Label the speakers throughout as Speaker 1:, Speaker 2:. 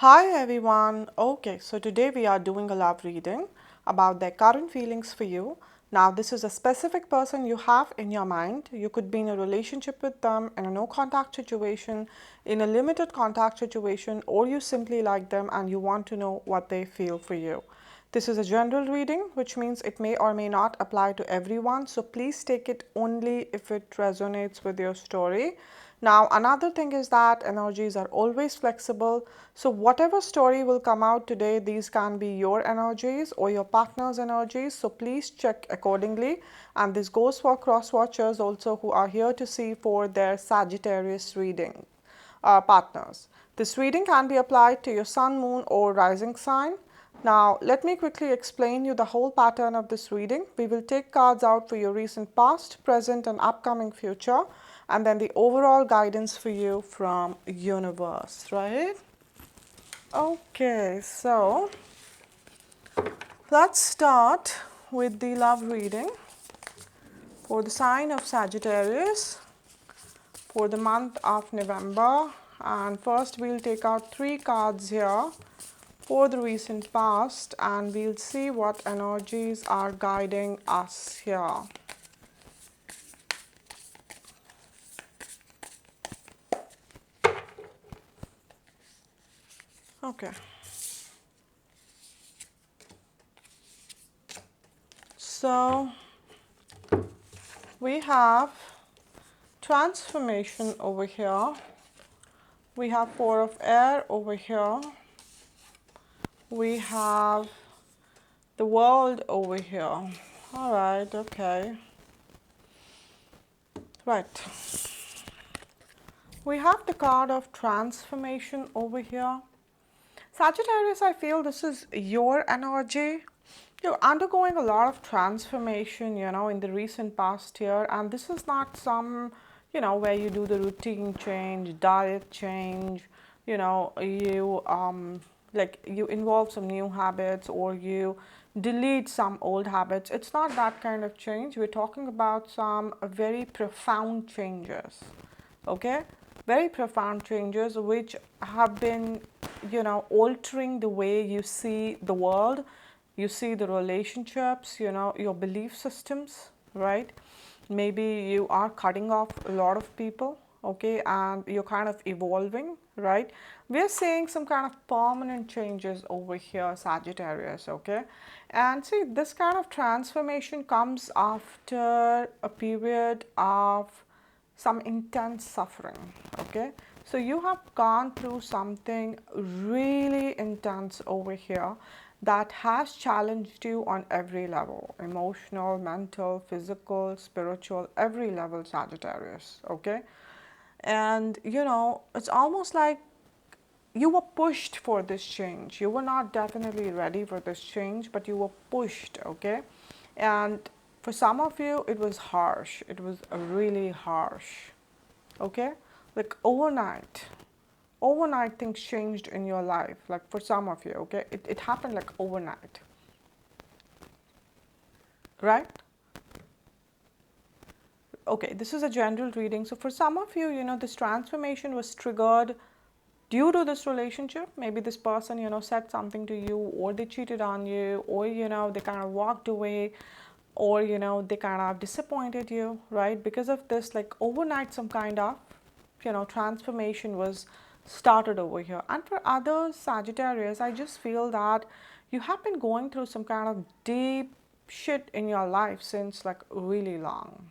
Speaker 1: Hi everyone. Okay, so today we are doing a love reading about their current feelings for you. Now, this is a specific person you have in your mind. You could be in a relationship with them, in a no contact situation, in a limited contact situation, or you simply like them and you want to know what they feel for you. This is a general reading, which means it may or may not apply to everyone. So please take it only if it resonates with your story. Now, another thing is that energies are always flexible. So whatever story will come out today, these can be your energies or your partner's energies. So please check accordingly. And this goes for cross watchers also who are here to see for their Sagittarius reading partners. This reading can be applied to your sun, moon, or rising sign. Now, let me quickly explain you the whole pattern of this reading. We will take cards out for your recent past, present, and upcoming future, and then the overall guidance for you from universe, right? Okay, so let's start with the love reading for the sign of Sagittarius for the month of November. And first we'll take out 3 cards here for the recent past and we'll see what energies are guiding us here. Okay. So we have transformation over here. We have 4 of air over here. We have the world over here. All right, okay. Right. We have the card of transformation over here. Sagittarius, I feel this is your energy. You're undergoing a lot of transformation, in the recent past year. And this is not some, where you do the routine change, diet change, you involve some new habits or you delete some old habits. It's not that kind of change. We're talking about some very profound changes. Okay, very profound changes which have been altering the way you see the world, you see the relationships, your belief systems, right? Maybe you are cutting off a lot of people, okay, and you're kind of evolving, right? We're seeing some kind of permanent changes over here, Sagittarius, okay? And see, this kind of transformation comes after a period of some intense suffering, okay? So you have gone through something really intense over here that has challenged you on every level: emotional, mental, physical, spiritual, every level, Sagittarius, okay? And it's almost like you were pushed for this change. You were not definitely ready for this change, but you were pushed, okay? And for some of you, it was harsh. It was really harsh, okay? Like overnight things changed in your life, like for some of you, okay? It happened like overnight, right? Okay, this is a general reading. So for some of you, this transformation was triggered due to this relationship. Maybe this person, said something to you, or they cheated on you, or, they kind of walked away, or, they kind of disappointed you, right? Because of this, like overnight, some kind of, transformation was started over here. And for others, Sagittarius, I just feel that you have been going through some kind of deep shit in your life since like really long,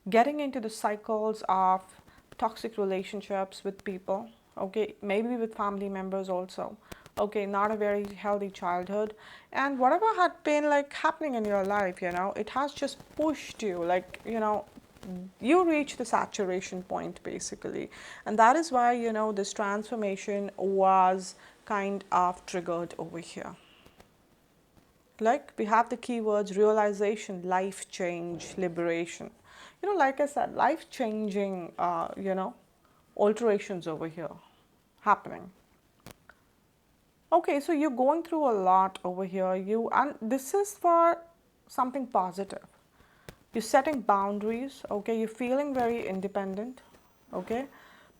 Speaker 1: getting into the cycles of toxic relationships with people, okay, maybe with family members also, okay, not a very healthy childhood, and whatever had been like happening in your life, it has just pushed you, like, you reach the saturation point basically, and that is why, this transformation was kind of triggered over here. Like we have the keywords realization, life change, liberation. Like I said, life changing, alterations over here happening. Okay, so you're going through a lot over here. And this is for something positive. You're setting boundaries, okay? You're feeling very independent, okay?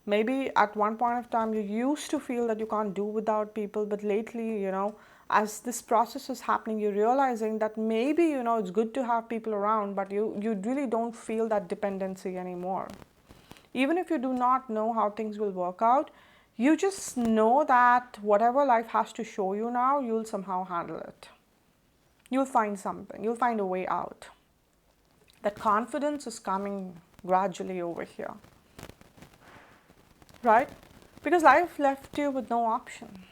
Speaker 1: Maybe at one point of time you used to feel that you can't do without people, but lately, as this process is happening, you're realizing that maybe, it's good to have people around, but you really don't feel that dependency anymore. Even if you do not know how things will work out, you just know that whatever life has to show you now, you'll somehow handle it. You'll find something, you'll find a way out. That confidence is coming gradually over here, right? Because life left you with no option.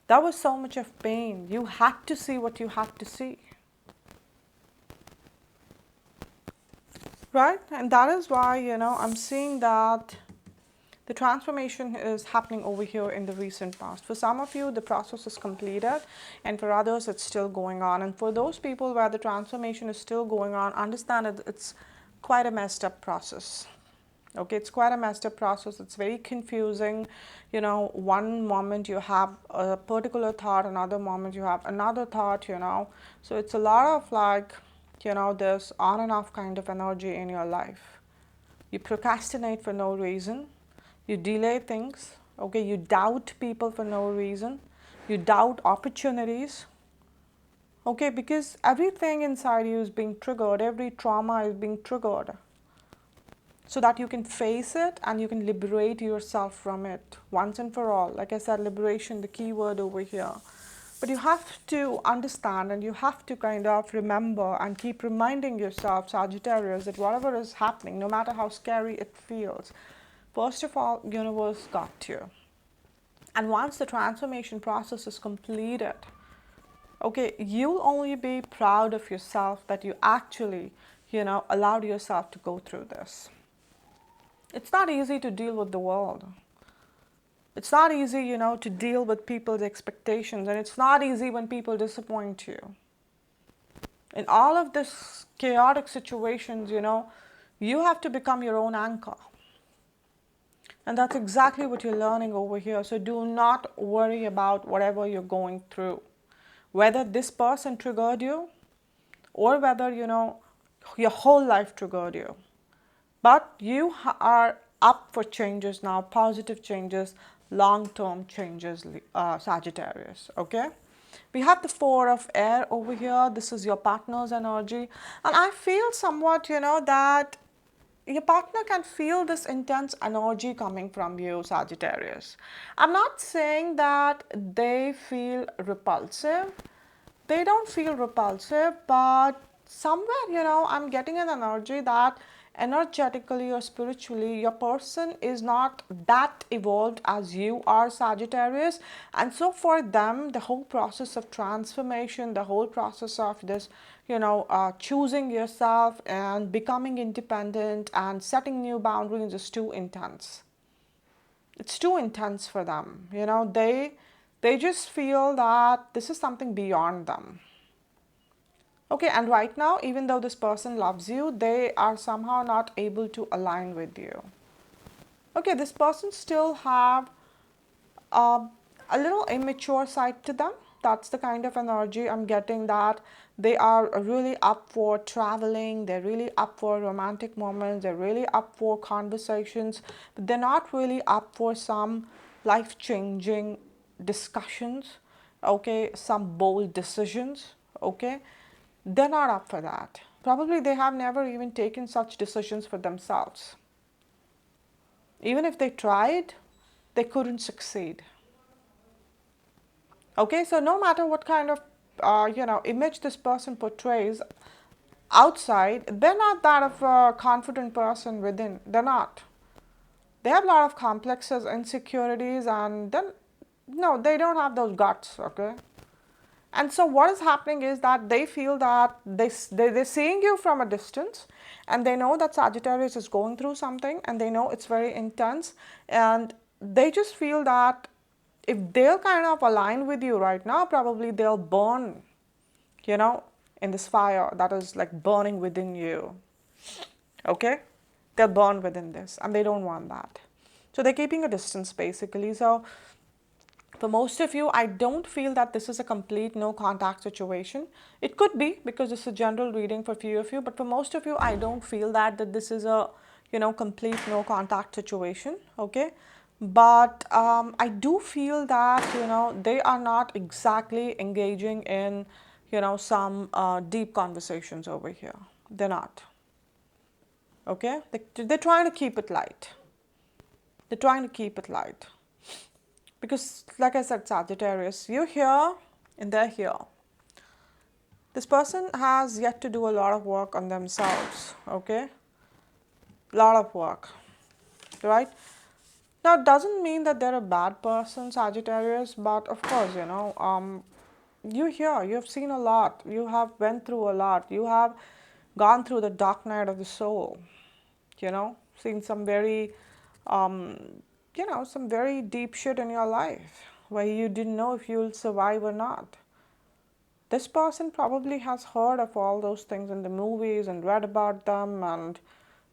Speaker 1: That was so much of pain. You had to see what you had to see. Right? And that is why, I'm seeing that the transformation is happening over here in the recent past. For some of you, the process is completed, and for others, it's still going on. And for those people where the transformation is still going on, understand that it's quite a messed up process. Okay, it's quite a messed up process. It's very confusing. One moment you have a particular thought, another moment you have another thought, So it's a lot of like, this on and off kind of energy in your life. You procrastinate for no reason. You delay things. Okay, you doubt people for no reason. You doubt opportunities. Okay, because everything inside you is being triggered. Every trauma is being triggered, so that you can face it and you can liberate yourself from it once and for all. Like I said, liberation, the key word over here. But you have to understand and you have to kind of remember and keep reminding yourself, Sagittarius, that whatever is happening, no matter how scary it feels, first of all, universe got you. And once the transformation process is completed, okay, you'll only be proud of yourself that you actually, allowed yourself to go through this. It's not easy to deal with the world. It's not easy, to deal with people's expectations, and it's not easy when people disappoint you. In all of this chaotic situations, you have to become your own anchor. And that's exactly what you're learning over here. So do not worry about whatever you're going through. Whether this person triggered you or whether, your whole life triggered you. But you are up for changes now, positive changes, long-term changes, Sagittarius, okay? We have the Four of Air over here. This is your partner's energy. And I feel somewhat, that your partner can feel this intense energy coming from you, Sagittarius. I'm not saying that they feel repulsive. They don't feel repulsive, but somewhere, I'm getting an energy that energetically or spiritually, your person is not that evolved as you are, Sagittarius. And so for them, the whole process of transformation, the whole process of this, choosing yourself and becoming independent and setting new boundaries is too intense. It's too intense for them. They just feel that this is something beyond them. Okay, and right now, even though this person loves you, they are somehow not able to align with you. Okay, this person still have a little immature side to them. That's the kind of energy I'm getting, that they are really up for traveling, they're really up for romantic moments, they're really up for conversations, but they're not really up for some life-changing discussions, okay, some bold decisions, okay. They're not up for that. Probably they have never even taken such decisions for themselves. Even if they tried, they couldn't succeed. Okay, so no matter what kind of image this person portrays outside, they're not that of a confident person within. They're not. They have a lot of complexes, insecurities, and then no, they don't have those guts. Okay. And so what is happening is that they feel that they're seeing you from a distance, and they know that Sagittarius is going through something, and they know it's very intense, and they just feel that if they'll kind of align with you right now, probably they'll burn, in this fire that is like burning within you. Okay? They'll burn within this, and they don't want that. So they're keeping a distance basically. So for most of you, I don't feel that this is a complete no contact situation. It could be because it's a general reading for few of you, but for most of you, I don't feel that this is a, complete no contact situation, okay? But I do feel that, they are not exactly engaging in, some deep conversations over here. They're not, okay? They're trying to keep it light. They're trying to keep it light. Because, like I said, Sagittarius, you're here and they're here. This person has yet to do a lot of work on themselves, okay? Lot of work, right? Now, it doesn't mean that they're a bad person, Sagittarius, but of course, you're here, you've seen a lot, you have went through a lot, you have gone through the dark night of the soul, seen some very, um, some very deep shit in your life where you didn't know if you'll survive or not. This person probably has heard of all those things in the movies and read about them, and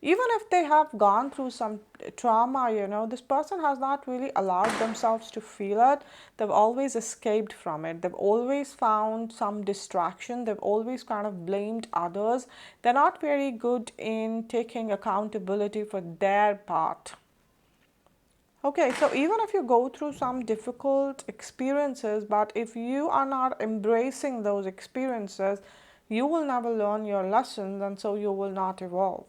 Speaker 1: even if they have gone through some trauma, this person has not really allowed themselves to feel it. They've always escaped from it. They've always found some distraction. They've always kind of blamed others. They're not very good in taking accountability for their part. Okay, so even if you go through some difficult experiences, but if you are not embracing those experiences, you will never learn your lessons, and so you will not evolve.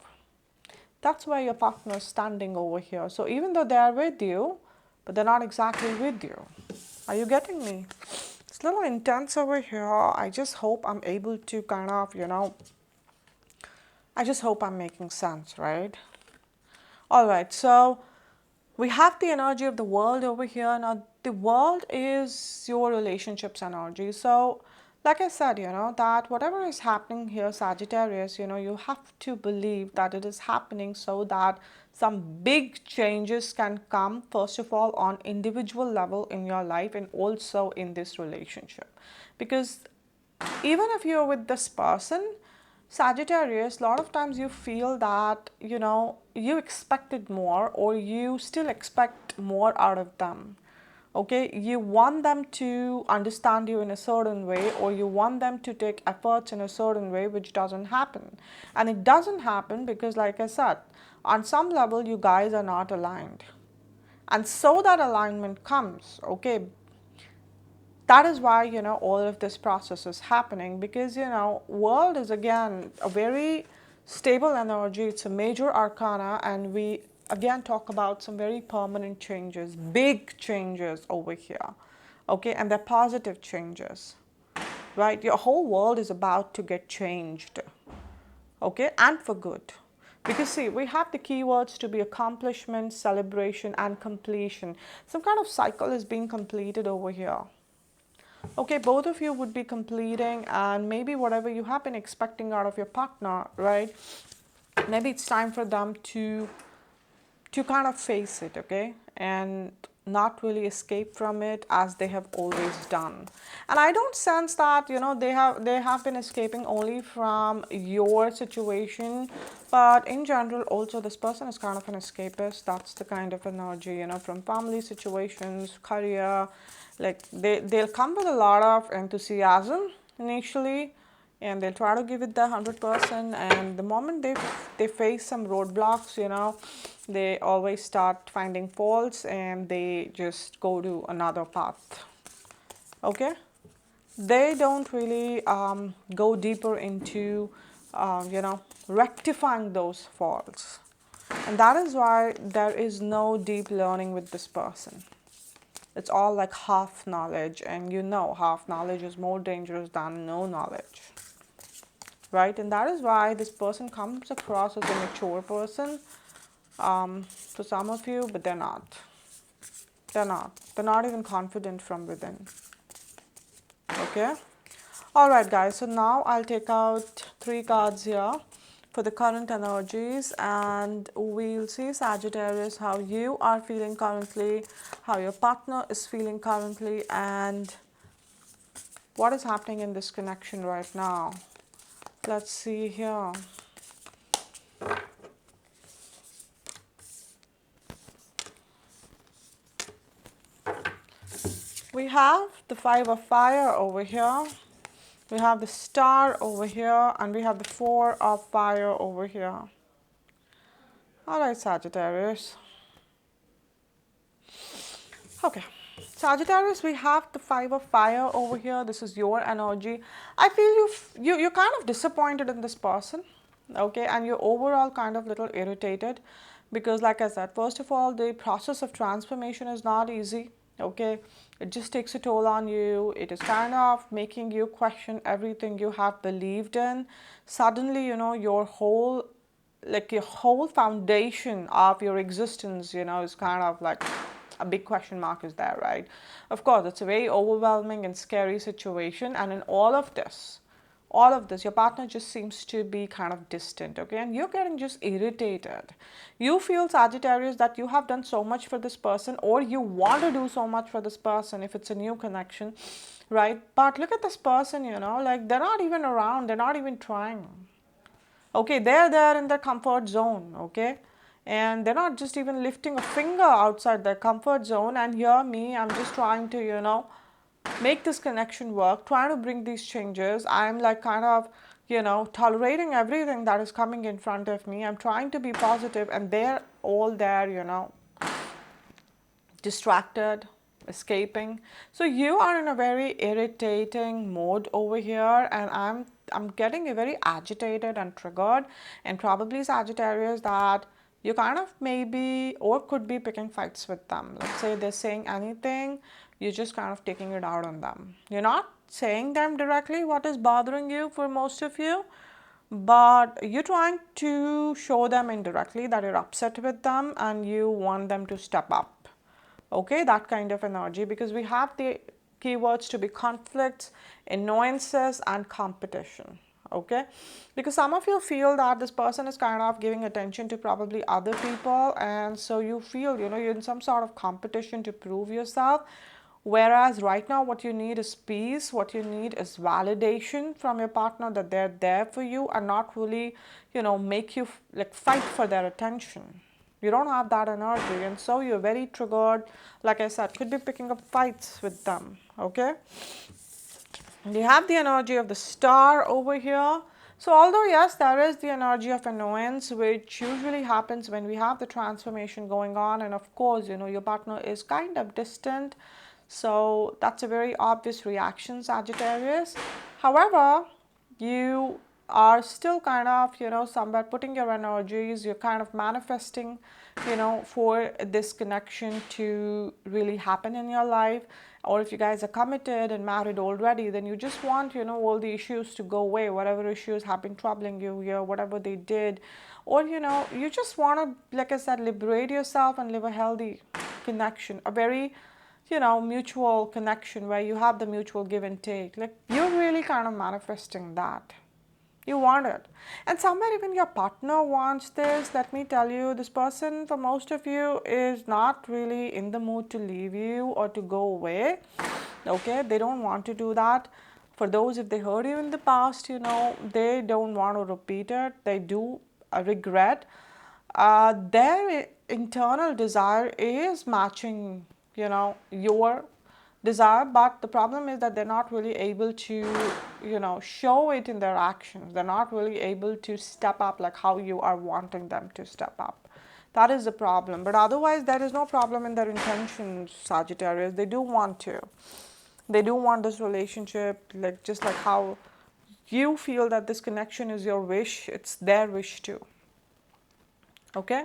Speaker 1: That's why your partner is standing over here. So even though they are with you, but they're not exactly with you. Are you getting me? It's a little intense over here. I just hope I'm able to kind of, I just hope I'm making sense, right? All right, so we have the energy of the world over here. Now, the world is your relationships energy. So, like I said, that whatever is happening here, Sagittarius, you have to believe that it is happening so that some big changes can come, first of all, on individual level in your life and also in this relationship. Because even if you're with this person, Sagittarius, a lot of times you feel that, you expected more or you still expect more out of them. Okay, you want them to understand you in a certain way or you want them to take efforts in a certain way, which doesn't happen. And it doesn't happen because, like I said, on some level, you guys are not aligned. And so that alignment comes, okay, that is why all of this process is happening, because world is again a very stable energy. It's a major arcana, and we again talk about some very permanent changes, big changes over here, okay, and they're positive changes, right? Your whole world is about to get changed, okay, and for good. Because see, we have the keywords to be accomplishment, celebration, and completion. Some kind of cycle is being completed over here. Okay, both of you would be completing, and maybe whatever you have been expecting out of your partner, right? Maybe it's time for them to kind of face it, okay? And not really escape from it as they have always done. And I don't sense that, they have been escaping only from your situation, but in general also this person is kind of an escapist. That's the kind of energy, from family situations, career. Like they'll come with a lot of enthusiasm initially, and they'll try to give it the 100%, and the moment they face some roadblocks, they always start finding faults and they just go to another path. Okay, they don't really go deeper into rectifying those faults, and that is why there is no deep learning with this person. It's all like half knowledge, and half knowledge is more dangerous than no knowledge, right? And that is why this person comes across as a mature person for some of you, but they're not. They're not. They're not even confident from within. Okay? All right, guys. So now I'll take out 3 cards here for the current energies, and we'll see, Sagittarius, how you are feeling currently, how your partner is feeling currently, and what is happening in this connection right now. Let's see here. We have the 5 of fire over here. We have the star over here, and we have the 4 of fire over here. All right, Sagittarius. Okay. Sagittarius, we have the five of fire over here. This is your energy. I feel you're kind of disappointed in this person, okay, and you're overall kind of little irritated because, like I said, first of all, the process of transformation is not easy, okay. It just takes a toll on you. It is kind of making you question everything you have believed in. Suddenly, your whole foundation of your existence, is kind of like a big question mark is there, right? Of course, it's a very overwhelming and scary situation. And in all of this, your partner just seems to be kind of distant, okay? And you're getting just irritated. You feel, Sagittarius, that you have done so much for this person, or you want to do so much for this person if it's a new connection, right? But look at this person, like they're not even around, they're not even trying. Okay, they're there in their comfort zone, okay? And they're not just even lifting a finger outside their comfort zone. And here, me, I'm just trying to, make this connection work, trying to bring these changes. I'm like kind of, tolerating everything that is coming in front of me. I'm trying to be positive, and they're all there, distracted, escaping. So you are in a very irritating mode over here, and I'm getting a very agitated and triggered, and probably, Sagittarius, that you kind of maybe or could be picking fights with them. Let's say they're saying anything, you're just kind of taking it out on them. You're not saying them directly what is bothering you for most of you, but you're trying to show them indirectly that you're upset with them and you want them to step up. Okay, that kind of energy, because we have the keywords to be conflicts, annoyances, and competition. Okay, because some of you feel that this person is kind of giving attention to probably other people, and so you feel you're in some sort of competition to prove yourself. Whereas right now, what you need is peace, what you need is validation from your partner that they're there for you and not really, make you like fight for their attention. You don't have that energy, and so you're very triggered. Like I said, could be picking up fights with them, okay? You have the energy of the star over here. So although yes, there is the energy of annoyance, which usually happens when we have the transformation going on, and of course, your partner is kind of distant. So that's a very obvious reaction, Sagittarius. However, you are still kind of, somewhere putting your energies, you're kind of manifesting, for this connection to really happen in your life. Or if you guys are committed and married already, then you just want, all the issues to go away, whatever issues have been troubling you here, whatever they did. Or, you just want to, like I said, liberate yourself and live a healthy connection, a very, mutual connection where you have the mutual give and take. Like you're really kind of manifesting that. You want it. And somewhere even your partner wants this. Let me tell you, this person for most of you is not really in the mood to leave you or to go away. Okay, they don't want to do that. For those, if they hurt you in the past, they don't want to repeat it. They do regret. Their internal desire is matching, your desire, but the problem is that they're not really able to, show it in their actions. They're not really able to step up like how you are wanting them to step up. That is the problem. But otherwise, there is no problem in their intentions, Sagittarius. They do want to. They do want this relationship, like just like how you feel that this connection is your wish, it's their wish too. Okay?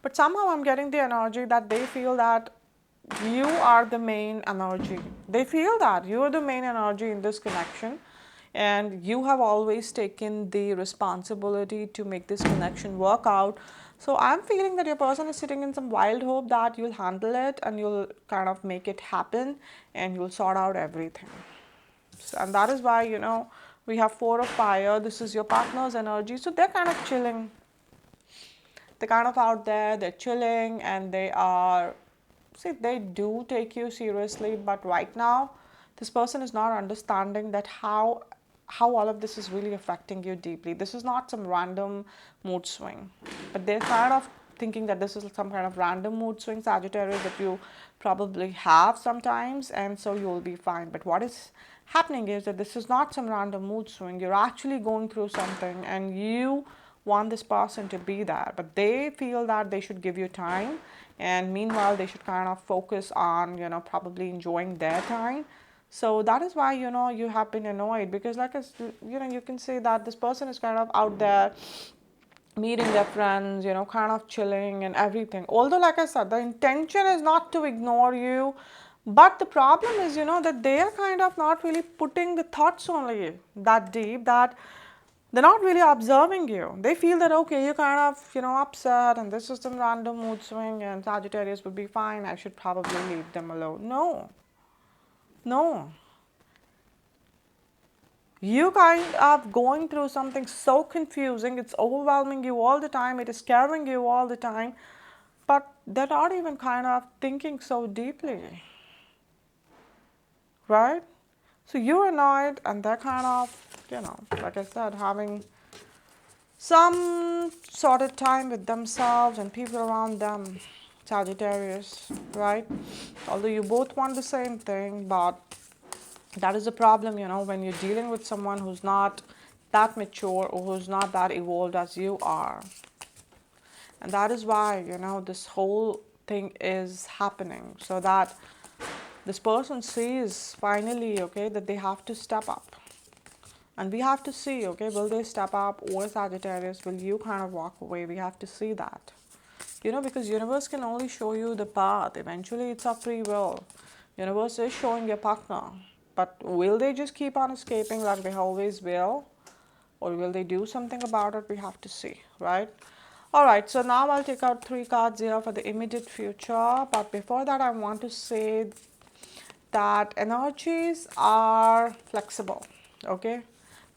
Speaker 1: But somehow I'm getting the energy that they feel that you are the main energy. They feel that you are the main energy in this connection, and you have always taken the responsibility to make this connection work out. So I'm feeling that your person is sitting in some wild hope that you'll handle it and you'll kind of make it happen and you'll sort out everything. So, and that is why, we have four of fire. This is your partner's energy. So they're kind of chilling. They're kind of out there, they're chilling, and they are, see, they do take you seriously, but right now this person is not understanding that how all of this is really affecting you deeply. This is not some random mood swing, but they're kind of thinking that this is some kind of random mood swing, Sagittarius, that you probably have sometimes, and so you'll be fine. But what is happening is that this is not some random mood swing. You're actually going through something, and you want this person to be there, but they feel that they should give you time, and meanwhile they should kind of focus on, probably enjoying their time. So that is why, you have been annoyed, because like you can say that this person is kind of out there meeting their friends, kind of chilling and everything. Although, like I said, the intention is not to ignore you, but the problem is, that they are kind of not really putting the thoughts only that deep, that they're not really observing you. They feel that, okay, you're kind of, upset, and this is some random mood swing, and Sagittarius would be fine. I should probably leave them alone. No, no. You kind of going through something so confusing, it's overwhelming you all the time, it is scaring you all the time, but they're not even kind of thinking so deeply, right? So you're annoyed, and they're kind of, like I said, having some sort of time with themselves and people around them, Sagittarius, right? Although you both want the same thing, but that is a problem, when you're dealing with someone who's not that mature or who's not that evolved as you are. And that is why, this whole thing is happening, so that this person sees finally, okay, that they have to step up. And we have to see, okay, will they step up, or Sagittarius, will you kind of walk away? We have to see that. Because universe can only show you the path. Eventually, it's a free will. Universe is showing your partner. But will they just keep on escaping like they always will? Or will they do something about it? We have to see, right? All right, so now I'll take out 3 cards here for the immediate future. But before that, I want to say that energies are flexible, okay?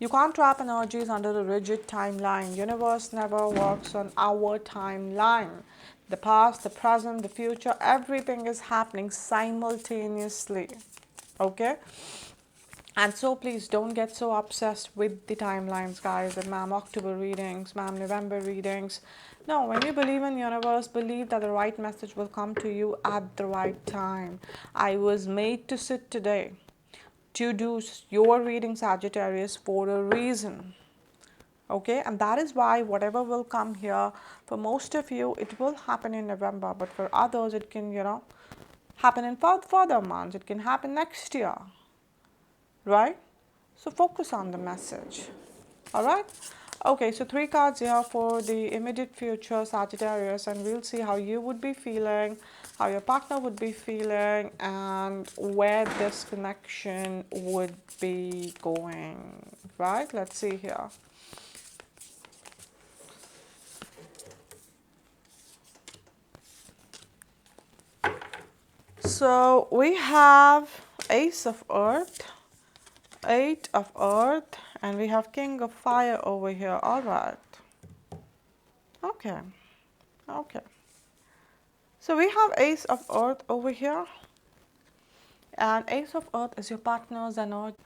Speaker 1: You can't trap energies under a rigid timeline. Universe never works on our timeline. The past, the present, the future, everything is happening simultaneously, okay? And so please don't get so obsessed with the timelines, guys. And ma'am, October readings, ma'am, November readings. No, when you believe in universe, believe that the right message will come to you at the right time. I was made to sit today to do your reading, Sagittarius, for a reason. Okay, and that is why whatever will come here, for most of you, it will happen in November. But for others, it can, happen in further months. It can happen next year, right? So focus on the message. All right. Okay, so 3 cards here for the immediate future, Sagittarius, and we'll see how you would be feeling, how your partner would be feeling, and where this connection would be going, right? Let's see here. So we have Ace of Earth, 8 of Earth, and we have King of Fire over here. All right. Okay. Okay. So we have Ace of Earth over here. And Ace of Earth is your partner's energy.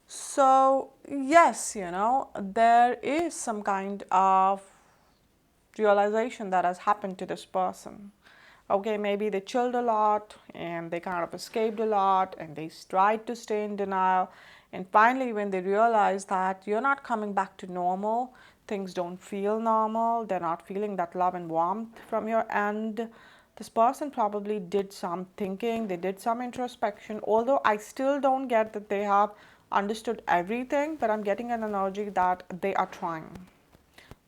Speaker 1: So yes, there is some kind of realization that has happened to this person. Okay, maybe they chilled a lot and they kind of escaped a lot and they tried to stay in denial. And finally, when they realize that you're not coming back to normal, things don't feel normal, they're not feeling that love and warmth from your end, this person probably did some thinking, they did some introspection. Although I still don't get that they have understood everything, but I'm getting an energy that they are trying,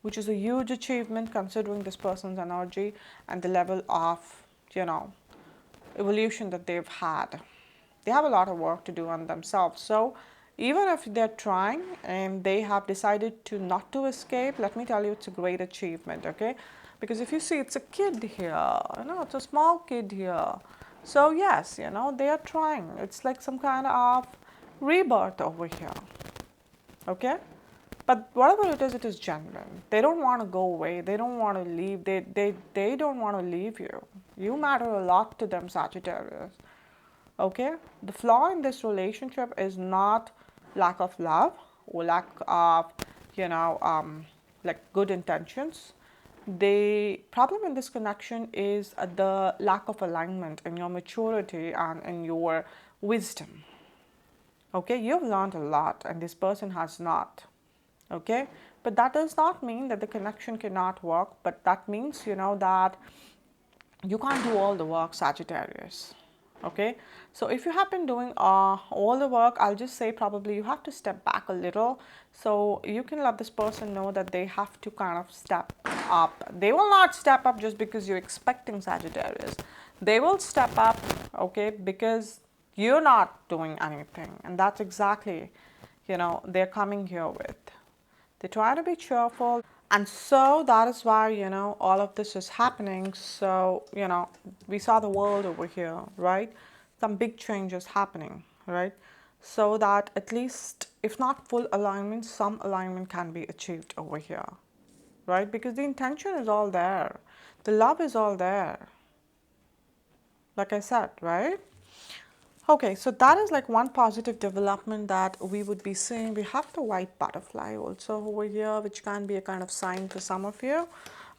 Speaker 1: which is a huge achievement considering this person's energy and the level of, evolution that they've had. They have a lot of work to do on themselves. So even if they're trying and they have decided to not to escape, let me tell you, it's a great achievement, okay? Because if you see, it's a kid here, it's a small kid here. So yes, they are trying. It's like some kind of rebirth over here, okay? But whatever it is genuine. They don't want to go away. They don't want to leave. They don't want to leave you. You matter a lot to them, Sagittarius. Okay? The flaw in this relationship is not lack of love or lack of, like good intentions. The problem in this connection is the lack of alignment in your maturity and in your wisdom. Okay? You've learned a lot and this person has not. Okay, but that does not mean that the connection cannot work, but that means, that you can't do all the work, Sagittarius. Okay, so if you have been doing all the work, I'll just say probably you have to step back a little so you can let this person know that they have to kind of step up. They will not step up just because you're expecting, Sagittarius. They will step up, okay, because you're not doing anything, and that's exactly, they're coming here with. They try to be cheerful. And so that is why, all of this is happening. So, we saw the world over here, right? Some big changes happening, right? So that at least, if not full alignment, some alignment can be achieved over here, right? Because the intention is all there, the love is all there, like I said, right? Okay, so that is like one positive development that we would be seeing. We have the white butterfly also over here, which can be a kind of sign for some of you.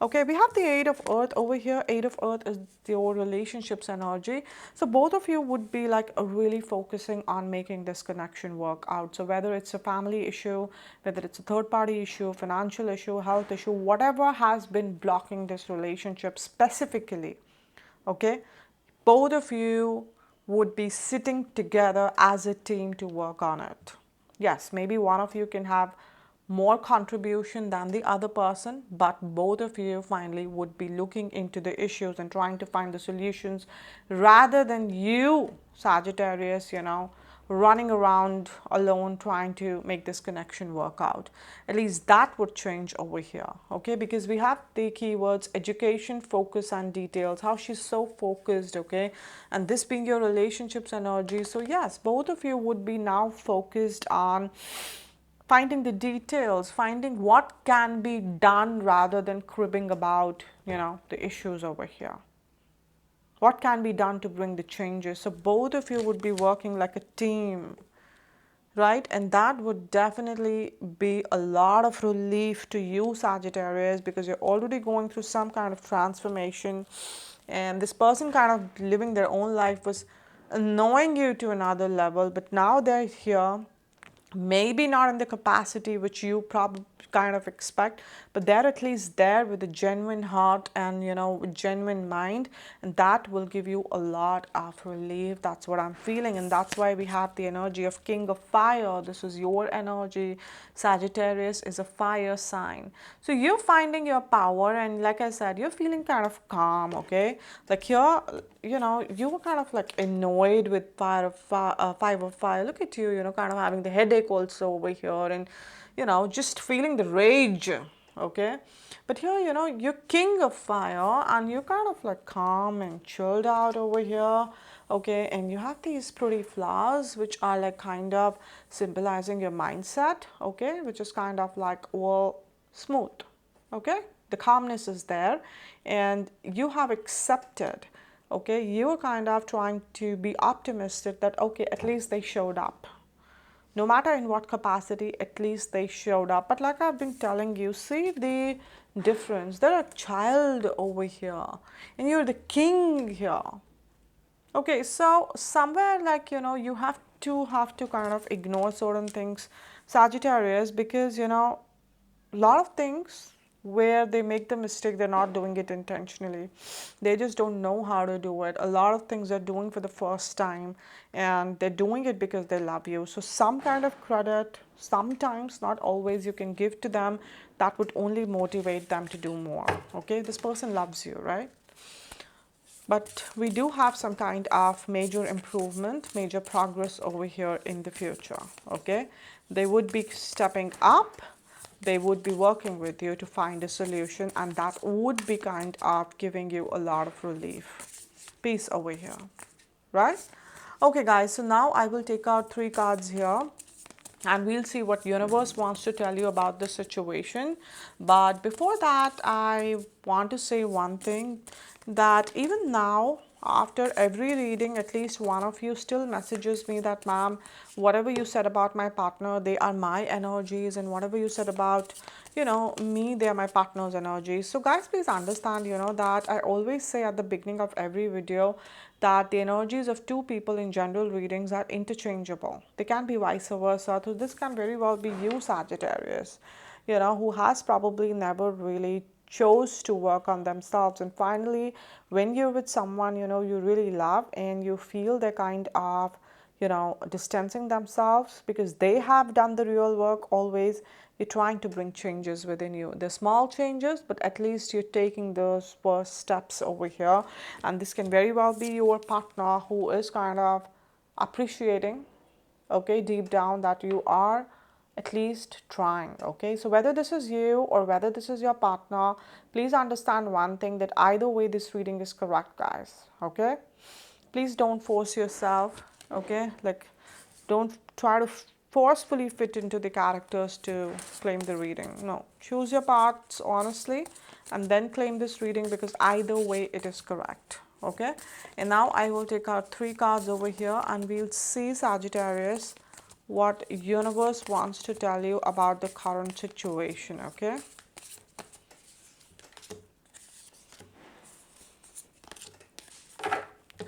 Speaker 1: Okay, we have the Eight of Earth over here. Eight of Earth is your relationships energy. So both of you would be like really focusing on making this connection work out. So whether it's a family issue, whether it's a third party issue, financial issue, health issue, whatever has been blocking this relationship specifically, okay, both of you would be sitting together as a team to work on it. Yes, maybe one of you can have more contribution than the other person, but both of you finally would be looking into the issues and trying to find the solutions rather than you, Sagittarius, running around alone trying to make this connection work out. At least that would change over here, okay? Because we have the keywords education, focus, and details. How she's so focused, okay? And this being your relationships energy. So yes, both of you would be now focused on finding the details, finding what can be done rather than cribbing about, the issues over here. What can be done to bring the changes? So both of you would be working like a team, right? And that would definitely be a lot of relief to you, Sagittarius, because you're already going through some kind of transformation. And this person kind of living their own life was annoying you to another level, but now they're here, maybe not in the capacity which you probably kind of expect, but they're at least there with a genuine heart and with genuine mind, and that will give you a lot of relief. That's what I'm feeling, and that's why we have the energy of King of Fire. This is your energy. Sagittarius is a fire sign, so you're finding your power, and like I said, you're feeling kind of calm, okay? Like here, you were kind of like annoyed with Five of Fire. Look at you, kind of having the headache also over here, and just feeling the rage, okay? But here, you're King of Fire, and you're kind of like calm and chilled out over here, okay? And you have these pretty flowers, which are like kind of symbolizing your mindset, okay? Which is kind of like, well, smooth, okay? The calmness is there, and you have accepted, okay? You're kind of trying to be optimistic that, okay, at least they showed up. No matter in what capacity, at least they showed up. But like I've been telling you, see the difference. They're a child over here, and you're the king here. Okay, so somewhere like, you have to kind of ignore certain things, Sagittarius, because, a lot of things where they make the mistake, they're not doing it intentionally. They just don't know how to do it. A lot of things they're doing for the first time, and they're doing it because they love you. So some kind of credit, sometimes, not always, you can give to them. That would only motivate them to do more. Okay, this person loves you, right? But we do have some kind of major improvement, major progress over here in the future, okay? They would be stepping up, they would be working with you to find a solution, and that would be kind of giving you a lot of relief. Peace over here, right? Okay, guys, so now I will take out 3 cards here, and we'll see what universe wants to tell you about the situation. But before that, I want to say one thing, that even now After every reading, at least one of you still messages me that, ma'am, whatever you said about my partner, they are my energies, and whatever you said about, me, they are my partner's energies. So guys, please understand, that I always say at the beginning of every video that the energies of two people in general readings are interchangeable. They can be vice versa. So this can very well be you, Sagittarius, who has probably never really chose to work on themselves, and finally when you're with someone you really love, and you feel they're kind of distancing themselves because they have done the real work, always you're trying to bring changes within you. They're small changes, but at least you're taking those first steps over here, and this can very well be your partner who is kind of appreciating, okay, deep down, that you are at least trying. Okay, so whether this is you or whether this is your partner, please understand one thing, that either way this reading is correct, guys. Okay, please don't force yourself. Okay, like, don't try to forcefully fit into the characters to claim the reading. No, choose your parts honestly and then claim this reading, because either way it is correct. Okay, and now I will take out 3 cards over here, and we'll see, Sagittarius, what universe wants to tell you about the current situation. Okay,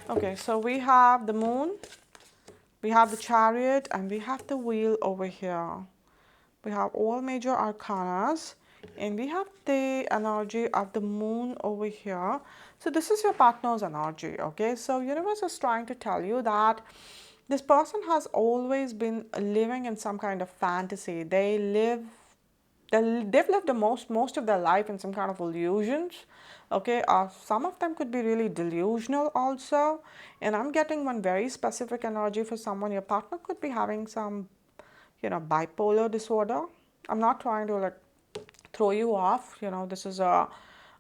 Speaker 1: okay, so we have the moon, we have the chariot, and we have the wheel over here. We have all major arcanas, and we have the energy of the moon over here. So this is your partner's energy. Okay, so universe is trying to tell you that this person has always been living in some kind of fantasy. They've lived the most of their life in some kind of illusions. Okay, some of them could be really delusional also, and I'm getting one very specific energy for someone. Your partner could be having some bipolar disorder. I'm not trying to like throw you off. This is a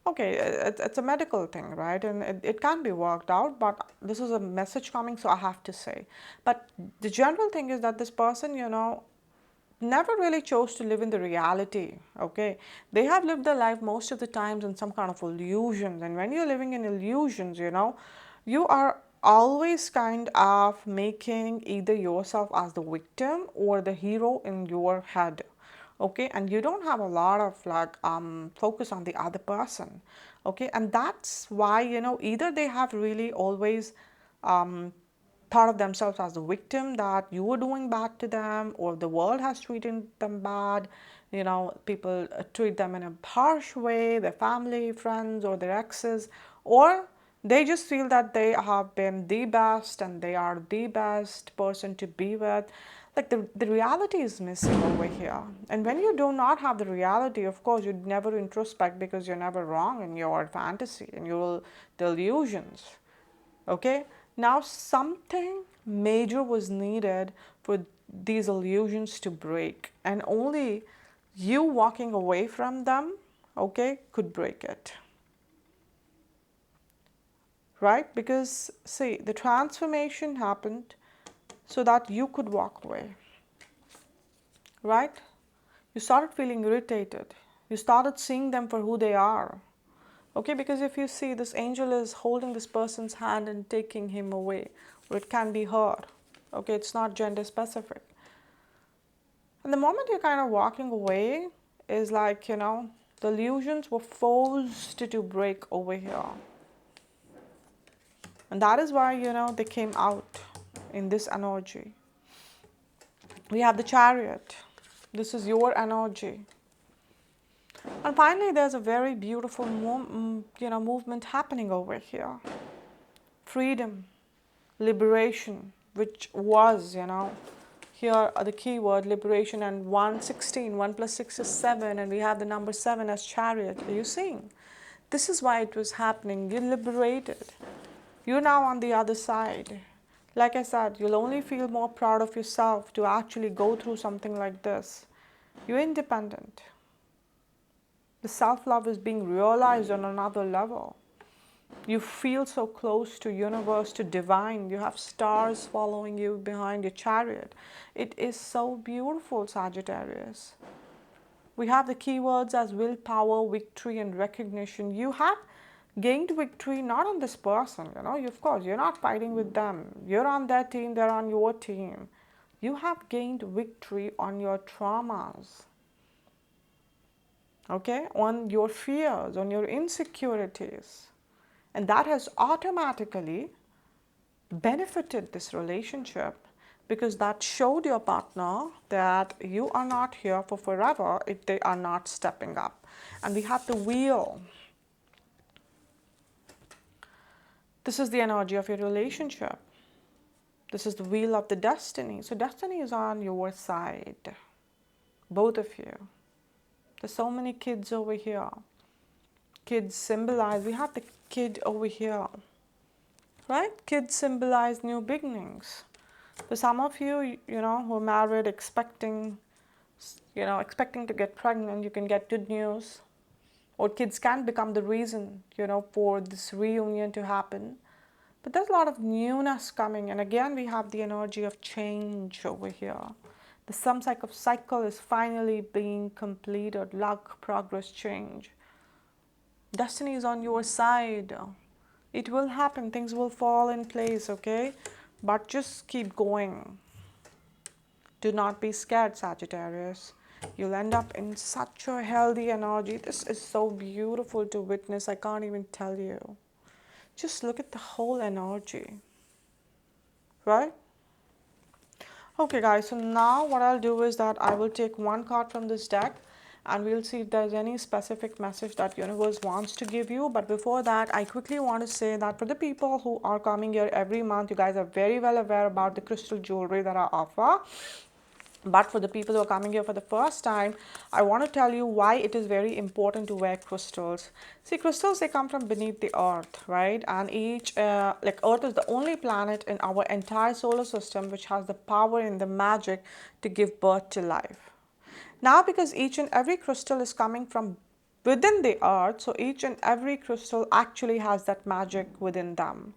Speaker 1: okay, it's a medical thing, right? And it can be worked out, but this is a message coming, so I have to say. But the general thing is that this person, never really chose to live in the reality. Okay, they have lived their life most of the times in some kind of illusions, and when you're living in illusions, you are always kind of making either yourself as the victim or the hero in your head. Okay, and you don't have a lot of like focus on the other person. Okay, and that's why either they have really always thought of themselves as the victim, that you were doing bad to them, or the world has treated them bad. People treat them in a harsh way, their family, friends, or their exes, or they just feel that they have been the best and they are the best person to be with. Like, the reality is missing over here. And when you do not have the reality, of course, you never introspect, because you're never wrong in your fantasy and your delusions. Okay, now something major was needed for these illusions to break, and only you walking away from them, okay, could break it. Right? Because see, the transformation happened so that you could walk away. Right? You started feeling irritated. You started seeing them for who they are. Okay, because if you see, this angel is holding this person's hand and taking him away, or it can be her. Okay, it's not gender specific. And the moment you're kind of walking away is like, the illusions were forced to break over here. And that is why, they came out in this energy. We have the chariot. This is your energy. And finally, there's a very beautiful movement happening over here. Freedom, liberation, which was, here are the keyword liberation, and 116, 1 plus 6 is 7, and we have the number 7 as chariot. Are you seeing? This is why it was happening. You're liberated. You're now on the other side. Like I said, you'll only feel more proud of yourself to actually go through something like this. You're independent. The self-love is being realized on another level. You feel so close to universe, to divine. You have stars following you behind your chariot. It is so beautiful, Sagittarius. We have the keywords as willpower, victory, and recognition. You have gained victory not on this person, of course, you're not fighting with them. You're on their team, they're on your team. You have gained victory on your traumas, okay, on your fears, on your insecurities. And that has automatically benefited this relationship because that showed your partner that you are not here for forever if they are not stepping up. And we have the wheel. This is the energy of your relationship. This is the wheel of the destiny. So destiny is on your side, both of you. There's so many kids over here. Kids symbolize, we have the kid over here, right? Kids symbolize new beginnings. For some of you, who are married, expecting to get pregnant, you can get good news. Or kids can become the reason, for this reunion to happen. But there's a lot of newness coming. And again, we have the energy of change over here. Some type of cycle is finally being completed. Luck, progress, change. Destiny is on your side. It will happen. Things will fall in place, okay? But just keep going. Do not be scared, Sagittarius. You'll end up in such a healthy energy. This is so beautiful to witness. I can't even tell you. Just look at the whole energy, right? Okay, guys, so now what I'll do is that I will take one card from this deck and we'll see if there's any specific message that universe wants to give you. But before that, I quickly want to say that for the people who are coming here every month, you guys are very well aware about the crystal jewelry that I offer. But for the people who are coming here for the first time, I want to tell you why it is very important to wear crystals. See, crystals, they come from beneath the earth, right? And Earth is the only planet in our entire solar system which has the power and the magic to give birth to life. Now, because each and every crystal is coming from within the earth, so each and every crystal actually has that magic within them.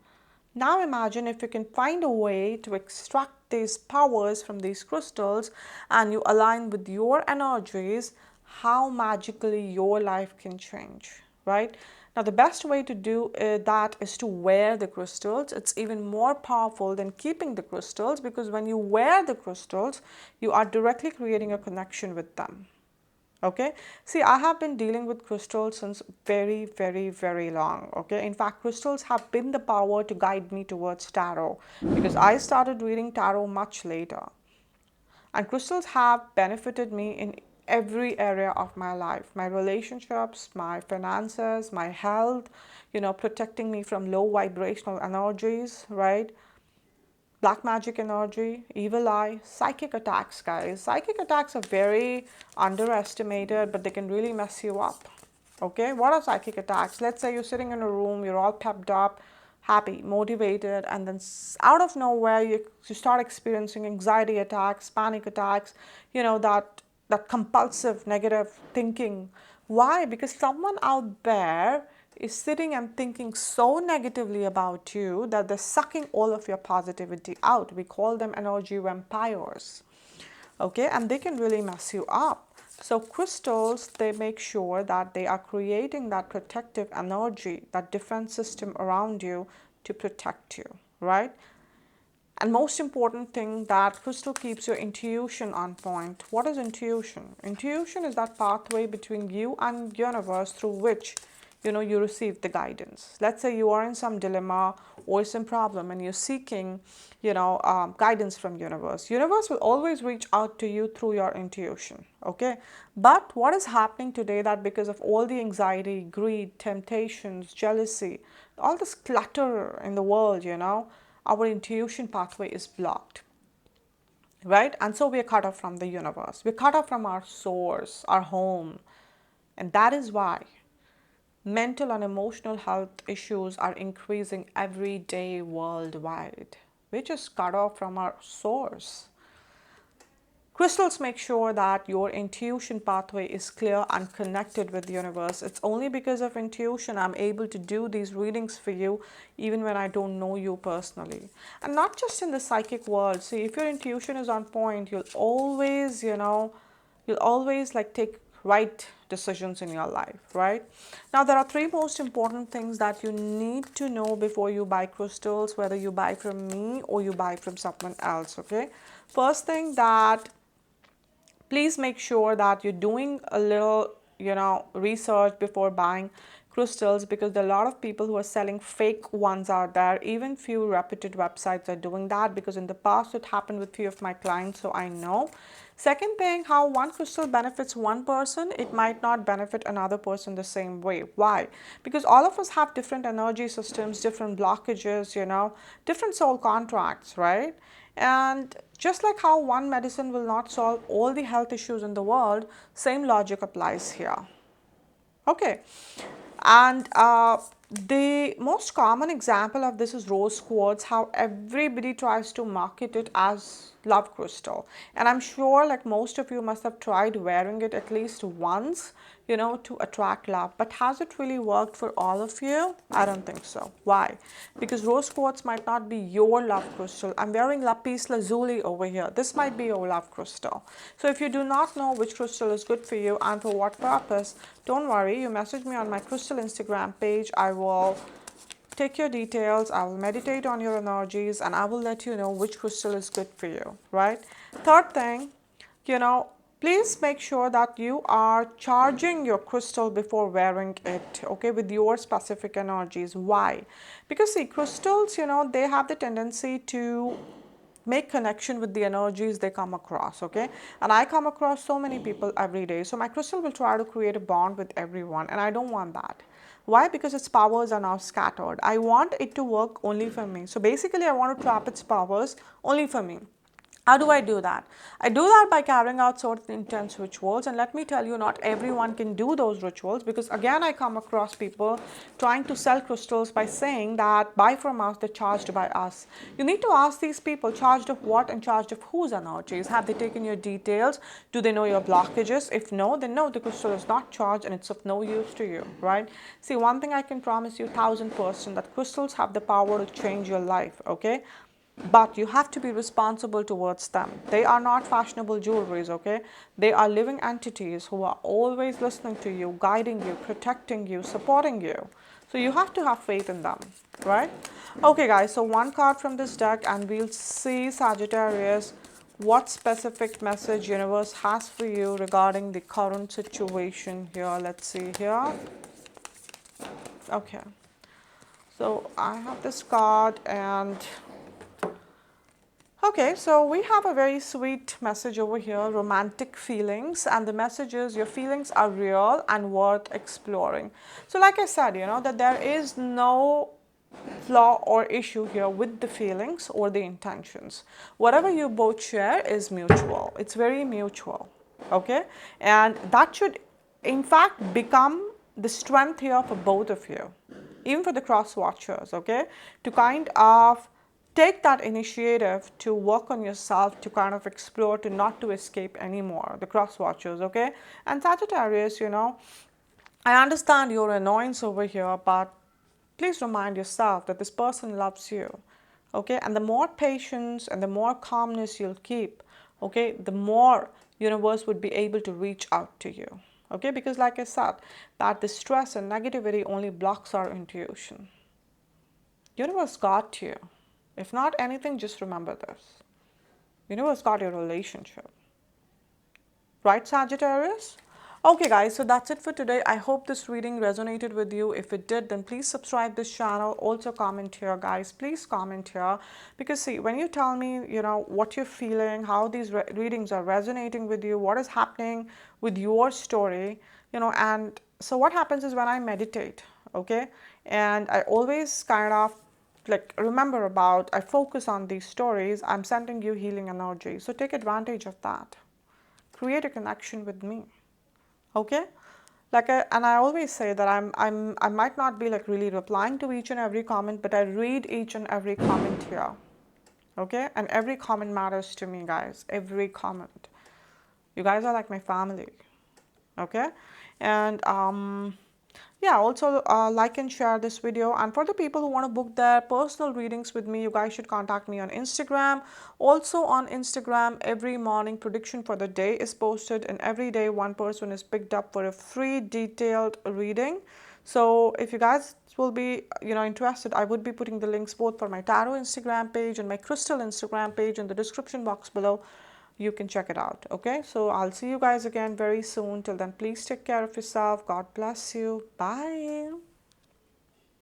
Speaker 1: Now imagine if you can find a way to extract these powers from these crystals and you align with your energies, how magically your life can change, right? Now the best way to do that is to wear the crystals. It's even more powerful than keeping the crystals because when you wear the crystals, you are directly creating a connection with them. Okay, see, I have been dealing with crystals since very, very, very long. Okay, in fact, crystals have been the power to guide me towards tarot because I started reading tarot much later. And crystals have benefited me in every area of my life, my relationships, my finances, my health, protecting me from low vibrational energies, right? Black magic energy, evil eye, psychic attacks, guys. Psychic attacks are very underestimated, but they can really mess you up. Okay, what are psychic attacks? Let's say you're sitting in a room, you're all pepped up, happy, motivated, and then out of nowhere you start experiencing anxiety attacks, panic attacks, that compulsive negative thinking. Why? Because someone out there is sitting and thinking so negatively about you that they're sucking all of your positivity out. We call them energy vampires. Okay, and they can really mess you up. So crystals, they make sure that they are creating that protective energy, that defense system around you to protect you, right? And most important thing, that crystal keeps your intuition on point. What is intuition? Intuition is that pathway between you and universe through which you receive the guidance. Let's say you are in some dilemma or some problem and you're seeking guidance from universe. Universe will always reach out to you through your intuition. Okay, but what is happening today, that because of all the anxiety, greed, temptations, jealousy, all this clutter in the world, our intuition pathway is blocked, right? And so we are cut off from the universe. We're cut off from our source, our home. And that is why mental and emotional health issues are increasing every day worldwide. We're just cut off from our source. Crystals make sure that your intuition pathway is clear and connected with the universe. It's only because of intuition I'm able to do these readings for you even when I don't know you personally. And not just in the psychic world. See, if your intuition is on point, you'll always like take right decisions in your life, right? Now, there are three most important things that you need to know before you buy crystals, whether you buy from me or you buy from someone else, okay? First thing, that please make sure that you're doing a little, research before buying crystals, because there are a lot of people who are selling fake ones out there. Even few reputed websites are doing that, because in the past it happened with few of my clients, so I know. Second thing, how one crystal benefits one person, it might not benefit another person the same way. Why? Because all of us have different energy systems, different blockages, different soul contracts, right? And just like how one medicine will not solve all the health issues in the world, same logic applies here. Okay. And the most common example of this is rose quartz, how everybody tries to market it as love crystal. And I'm sure like most of you must have tried wearing it at least once, to attract love. But has it really worked for all of you? I don't think so. Why? Because rose quartz might not be your love crystal. I'm wearing lapis lazuli over here. This might be your love crystal. So if you do not know which crystal is good for you and for what purpose, don't worry. You message me on my crystal Instagram page. I will take your details, I will meditate on your energies, and I will let you know which crystal is good for you, right? Third thing, please make sure that you are charging your crystal before wearing it, okay, with your specific energies. Why? Because see, crystals, they have the tendency to make connection with the energies they come across, okay? And I come across so many people every day, so my crystal will try to create a bond with everyone, and I don't want that. Why? Because its powers are now scattered. I want it to work only for me. So basically I want to trap its powers only for me. How do I do that? I do that by carrying out certain intense rituals. And let me tell you, not everyone can do those rituals, because again, I come across people trying to sell crystals by saying that buy from us, they're charged by us. You need to ask these people, charged of what and charged of whose energies? Have they taken your details? Do they know your blockages? If no, then no, the crystal is not charged and it's of no use to you, right? See, one thing I can promise you 1000%, that crystals have the power to change your life, okay? But you have to be responsible towards them. They are not fashionable jewelries, okay? They are living entities who are always listening to you, guiding you, protecting you, supporting you. So you have to have faith in them, right? Okay, guys, so one card from this deck, and we'll see, Sagittarius, what specific message universe has for you regarding the current situation here. Let's see here. Okay. So I have this card, and okay, so we have a very sweet message over here, romantic feelings, and the message is your feelings are real and worth exploring. So like I said, that there is no flaw or issue here with the feelings or the intentions. Whatever you both share is mutual. It's very mutual, okay? And that should, in fact, become the strength here for both of you, even for the cross watchers, okay? To kind of take that initiative to work on yourself, to kind of explore, to not to escape anymore, the cross watchers, okay? And Sagittarius, I understand your annoyance over here, but please remind yourself that this person loves you, okay? And the more patience and the more calmness you'll keep, okay, the more universe would be able to reach out to you, okay? Because like I said, that the stress and negativity only blocks our intuition. Universe got you. If not anything, just remember this. Universe got your relationship. Right, Sagittarius? Okay, guys, so that's it for today. I hope this reading resonated with you. If it did, then please subscribe this channel. Also comment here, guys. Please comment here. Because see, when you tell me, what you're feeling, how these readings are resonating with you, what is happening with your story, and so what happens is when I meditate, okay, and I always kind of like remember about, I focus on these stories, I'm sending you healing energy. So take advantage of that. Create a connection with me. Okay? And I always say that I might not be like really replying to each and every comment, but I read each and every comment here. Okay? And every comment matters to me, guys. Every comment. You guys are like my family. Okay? And Yeah, also like and share this video. And for the people who want to book their personal readings with me, you guys should contact me on Instagram. Also on Instagram, every morning prediction for the day is posted, and every day one person is picked up for a free detailed reading. So if you guys will be interested, I would be putting the links both for my tarot Instagram page and my crystal Instagram page in the description box below. You can check it out. Okay, so I'll see you guys again very soon. Till then, please take care of yourself. God bless you. Bye.